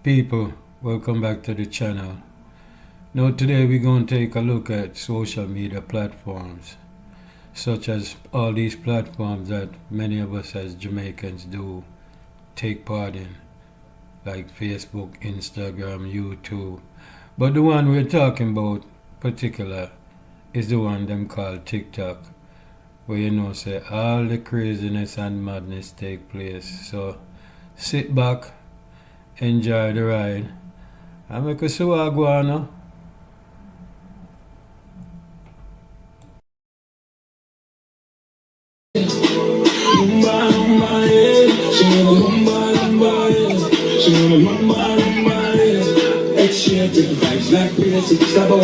People, welcome back to the channel. Now today we're going to take a look at social media platforms, such as all these platforms that many of us as Jamaicans do take part in, like Facebook, Instagram, YouTube. But the one we're talking about particular is the one them called TikTok, where say all the craziness and madness take place. So sit back, enjoy the ride, and make a suaguana. Vibes like crazy, stop up.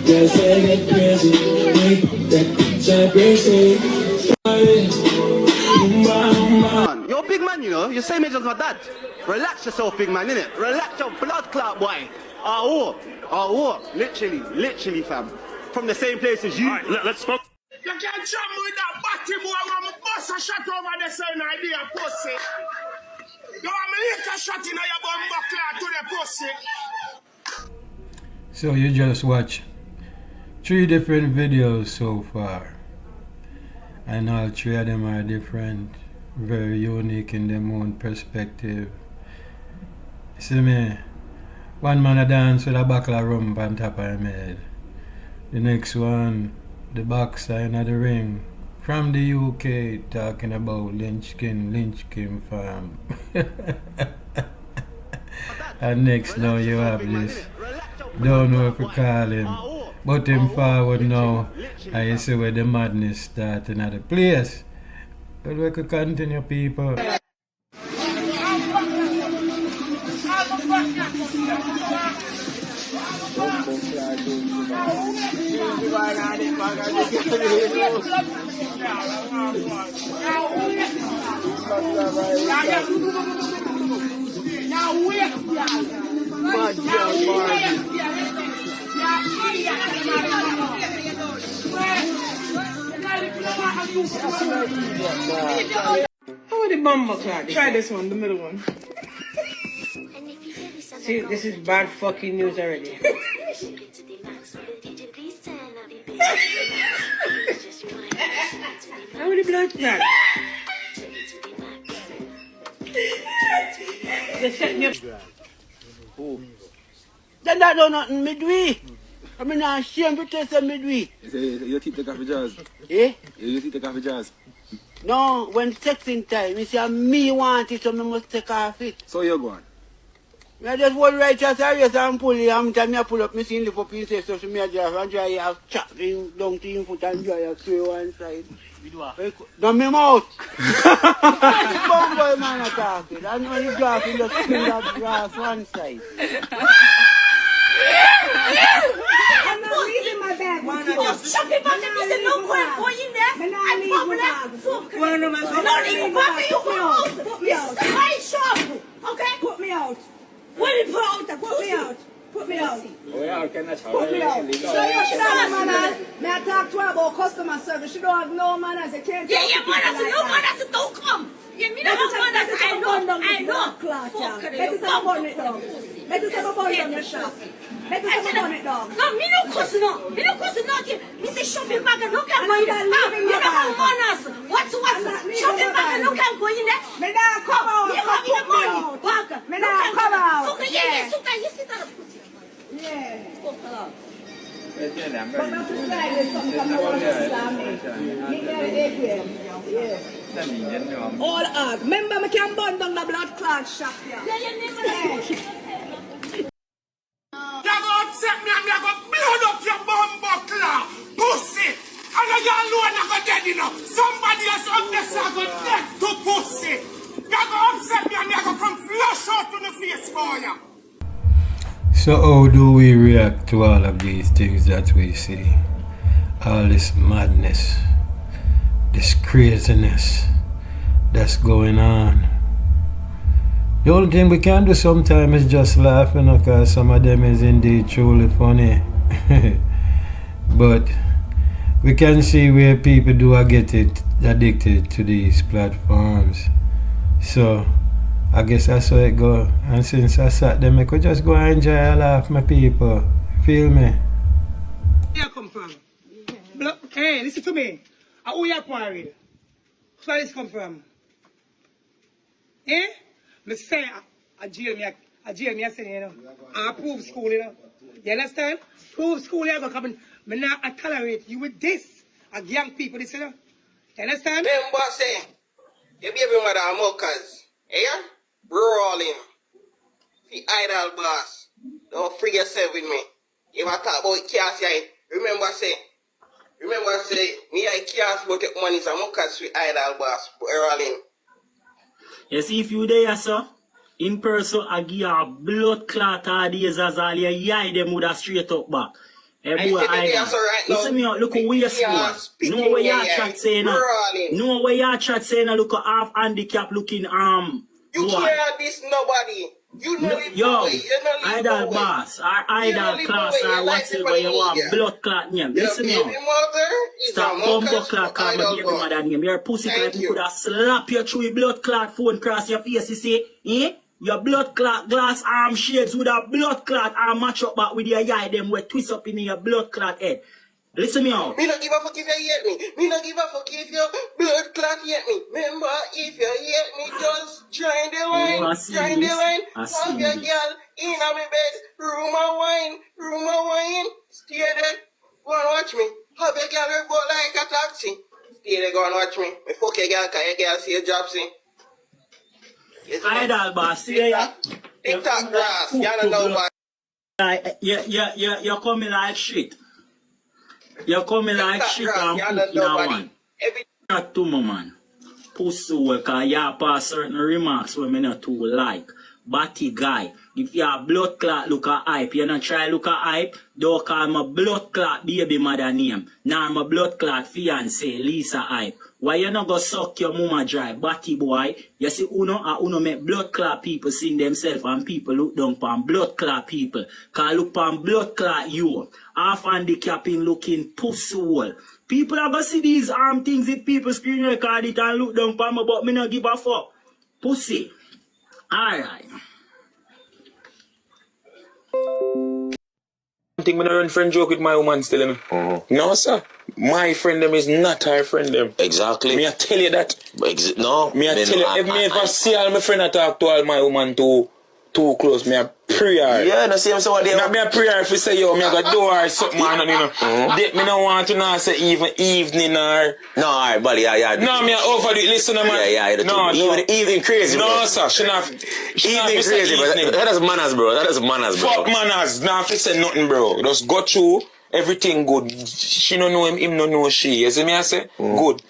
Just say get crazy, make that picture crazy. You're a big man, you know. You're same age as my dad. Relax yourself, big man, innit? Relax your blood clot, boy. Literally, fam. From the same place as you. Alright, let's smoke. You can't jump with that batty boy. I'm a bust a shot over the same idea, pussy. You want me lick a shot in your bum buckler to the pussy. So you just watch 3 different videos so far, and all 3 of them are different, very unique in their own perspective. See me, one man a dance with a bottle of rum on top of him head. The next one, the boxer in the ring from the UK, talking about lynchkin farm. And next now you have this, don't know if we call him, but him forward now, and you see where the madness starting at the place. But we could continue, people. Oh, the bumper clock. Try this one, the middle one. See, this is bad fucking news already. How the blood clot? They set me up. Then that do nothing midway. I mean, I'm ashamed to taste a midway. You take the coffee jars? Eh? You take the coffee jars? No, when sexing time, you see, me want it, so I must take off it. So you're going? I just hold righteous serious and pull it, and time I pull up, I see lift up in say, so me I just and try have chat down to him foot and dry a stay one side. No, me mouth. The bumboy man a talking, and when you drop, you just spin that grass one side. I'm not leaving my bag with you. Some people think there's no point for you there. I'm probably well, no, don't even bother you come out. This is the right shop. Okay? Put me out. What did you put out? Put me out. Put me out. Put me out. So you should have manners. May I talk to her about customer service? She don't have no manners. You can't talk to people like that. No manners don't come. You mean have manners? I know. Let us have a bun it down. Let us have a bun down the shop. Let us have a bun it down. No, me no cuss no. Me no cuss no. Me say shopping bag and no can go in there. You don't have manners. What's shopping bag and no can go in there. Me not come out. You have the money. Me not come out. Yeah. You sit on the pussy. Yeah. But that's the slide is some kind of Islamic. Yeah. All art. Remember, I can burn down the blood clot shop here. Yeah, you never know. You go upset me and you go blood up your bum buckler, pussy. And you alone you go dead, you know. Somebody else up there so go dead to pussy. You go upset me and you go come flush out to the face for you. So how do we react to all of these things that we see? All this madness, this craziness that's going on. The only thing we can do sometimes is just laugh, because some of them is indeed truly funny. But we can see where people do get addicted to these platforms. So I guess that's how it go. And since I sat there, I could just go and enjoy a laugh, my people. Feel me? Where you come from? Hey, listen to me. Who you quarried? Where this come from? Eh? Me say, I jail me, I say, you know. I approve school, you know. You understand? Prove school, you know, come me not tolerate you with this. Young people, this, you know. You understand? Them boss say, you baby mother are mockers. Yeah? Rolling. The idol boss. Don't free yourself with me. If I talk about chaos, remember say, me I chaos but the money is a mockers with idol boss. Rolling. You see, if you there, sir, in person, I give you a blood clot all days as all you eye them with a straight up back. Hey, boy, listen me out, look at where you boy. Know where you chat saying, know where you chat saying, look at half handicap looking, You can't this nobody. You know it. Yo, idol boss, or idol class, or whatever you want, blood clot name. Listen me out. Stop bumbo clot, call my baby mother name. You're a pussy clot, you could have slap you through your blood clot phone cross your face, you see, eh? Your blood clot glass arm shades with a blood clot arm match up back with your eye, them will twist up in your blood clot head. Listen me out. Me not give a fuck if you hate me. Me not give a fuck if your blood clot hate me. Remember, if you hate me, just join the line. Join the line. Have your girl in my bed. Room of wine. Stay there. Go and watch me. Have your girl go like a taxi. Stay there, go and watch me. Me fuck your girl, cause your girl see a job, see. Idol boss, see ya. TikTok grass. You don't know about. You're coming like shit. You're coming like shit and poop in a one. Not too, man. Pussy worker, you pass certain remarks when me not too like. Batty guy, if you are blood clot look at hype, you not try look at hype, don't call my blood clot baby mother name. Now my blood clot fiance Lisa hype. Why you not go suck your mama dry, batty boy? You see uno make blood clot people sing themselves and people look down upon blood clot people. Cause look upon blood clot you. Half handicapping looking pussy hole. People are gonna see these arm things if people screen record it and look down upon me, but me not give a fuck. Pussy. Alright. I think I'm run friend joke with my woman still, you know? No, sir. My friend them is not her friend them. Exactly. Me I tell you that. No. Me I tell you, if me ever see all my friend I talk to all my woman too close, me a prayer. Yeah, no same so what they me a prayer if you say, yo, me I got do her something, man, you know. Me no want to now say even evening or... No, alright, buddy, yeah. No, me I overdo it, listen, man. Yeah, no. Even crazy, no, bro. sir, she not... Even crazy, but that is manners, bro. That is manners, bro. Fuck manners, nah, if you say nothing, bro. Just go through, everything good. She don't know him don't know she. You see me I say? Good.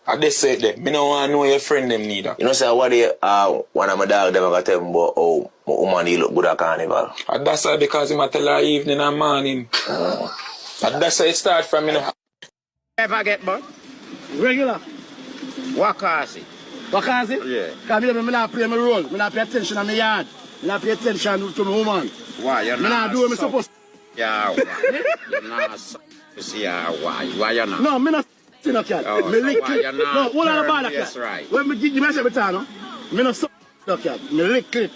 I just said that. Me don't want to know your friend them neither. You know, say what they, one of my dog, them got tell me about, oh, my woman, he look good at carnival. And that's why because him I tell her evening and morning. And that's how it start from, you know. Ever get, bro? Regular. Wakasi. Wakasi? Yeah. Because me not play my role. Me not pay attention to my yard. Me not pay attention to my woman. Why? You're me not do what me supposed to. Yeah, why? You're not see why? Why you're not? No, me not no cat. Oh, me so lick why you're not? No, what about that Yes, cat? right. When me give me a time, no? Me not no cat. Me lick it.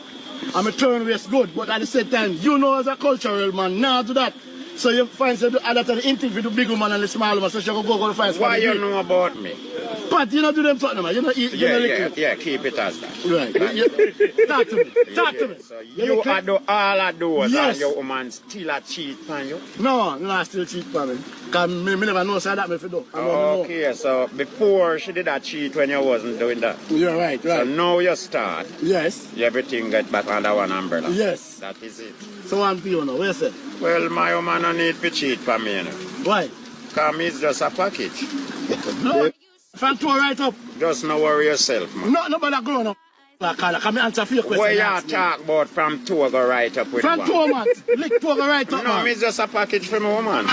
And me turn waist good, but at the same time, you know as a cultural man, now do that. So you find some other the interview the big woman and the small woman, so she go to find. Why you know about me? But you know do them something, man. You know yeah, keep it as that. Right. Talk to me. Talk to me. So you are do all of those and your woman still a cheat on you? No, I still cheat on me. Because me never know say that me if you do. Okay, so before she did that cheat when you wasn't doing that. You're right. So now you start. Yes. Everything get back under one umbrella. Yes. That is it. So one you know, what you say? Well, my woman don't need to cheat for me, you know. Why? Because me is just a package. No. Fan two right up. Just no worry yourself, man. No, nobody grown up. Can me answer for your question? Where you talk about from two go right up with from one? From two, man. Lick two go right up, no, man. Me just a package for my woman.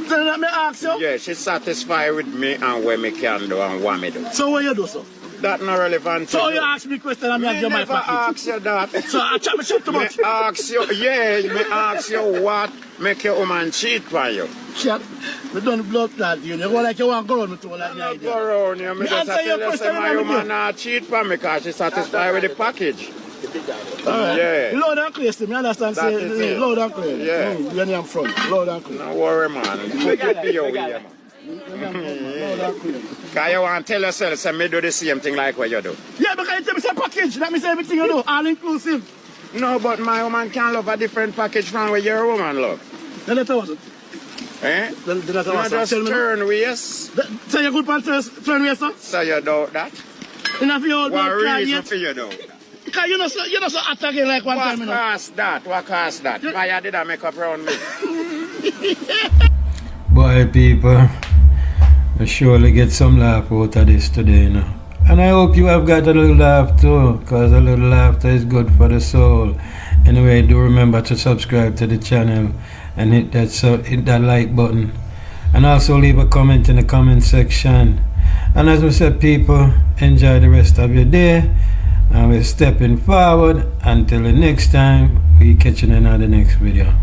So let me ask you? Yeah, she's satisfied with me and what me can do and what me do. So what you do, sir? That's not relevant. So you ask me question and I give my package? I ask you that. So I chat me shit too much? Me ask you what make your woman cheat on you. Chat. Me done blood clot you. You go like you want to go around me too like that. Go around you. Me just tell you say my woman not cheat on me because she's satisfied with the package. Alright. Yeah. Loud and clear, still, me understand, That say, is it. loud and clear. Yeah. When I'm front, loud and clear. No worry, man. Look at the way, man. Loud and clear. Because you want to tell yourself, say, me do the same thing like what you do. Yeah, because you tell me say package, that means everything you do, all inclusive. No, but my woman can love a different package from what your woman love. Then that's what. Eh? Then that's You what. just turn ways. So you're good for turn ways, sir? So you doubt that? Enough of your What reason yet? for you doubt? Because you're not so hot again like one time, you know. What cost that? What cost that? Why did I make up around me? Boy, people, I surely get some laugh out of this today, you know. And I hope you have got a little laugh too, because a little laughter is good for the soul. Anyway, do remember to subscribe to the channel and hit that like button. And also leave a comment in the comment section. And as we said, people, enjoy the rest of your day. And we're stepping forward. Until the next time, we catch you in the next video.